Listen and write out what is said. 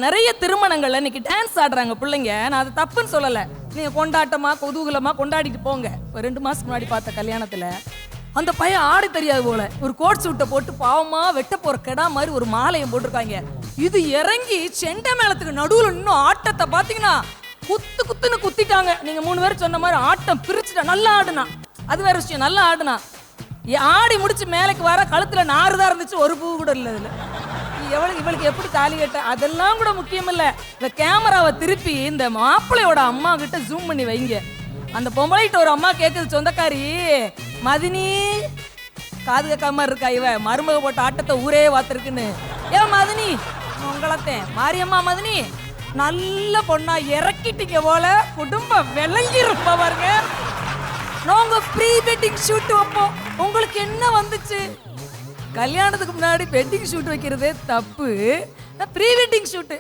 நிறைய திருமணங்கள்ல இன்னைக்கு டான்ஸ் ஆடுறாங்க பிள்ளைங்க. நான் அது தப்புன்னு சொல்லல. நீங்க கொண்டாட்டமா குதூகலமா கொண்டாடிட்டு போங்க. ஒரு 2 மாசத்துக்கு முன்னாடி பார்த்த கல்யாணத்துல அந்த பையன் ஆட தெரியாது போல ஒரு கோட் சூட்டை போட்டு பாவமா வெட்ட போற கெடா மாதிரி ஒரு மாலையும் போட்டிருக்காங்க. இது இறங்கி செண்டை மேளத்துக்கு நடுவுல இன்னும் ஆட்டத்தை பாத்தீங்கன்னா குத்துன்னு குத்திட்டாங்க. நீங்க 3 பேர் சொன்ன மாதிரி ஆட்டம் பிரிச்சுட்டா. நல்லா ஆடுனா, அது வேற விஷயம். நல்லா ஆடுனா, ஆடி முடிச்சு மேலைக்கு வர கழுத்துல நாறுதான் இருந்துச்சு, ஒரு பூ கூட இல்லை. இதுல இவளுக்கு எப்படி தாலி கட்ட அதெல்லாம் கூட முக்கியம் இல்ல. இந்த கேமராவை திருப்பி இந்த மாப்பிள்ளையோட அம்மா கிட்ட ஜூம் பண்ணி வைங்க. அந்த பொம்பளைகிட்ட ஒரு அம்மா கேக்குது, சொந்தக்காரி மதினி, காது கேட்காம இருக்கா இவ, மருமக போட்ட ஆட்டத்தை ஊரே பார்த்துருக்குன்னு. ஏன் மதினி, உங்களத்தேன் மாரியம்மா மதினி, நல்ல பொண்ணா இறக்கிட்டீங்க போல, குடும்பம் விளங்கி இருப்ப பாருங்க. நாங்க ப்ரீ வெட்டிங் ஷூட் வைப்போம். உங்களுக்கு என்ன வந்துச்சு? கல்யாணத்துக்கு முன்னாடி வெட்டிங் ஷூட் வைக்கிறதே தப்பு. Pre wedding shoot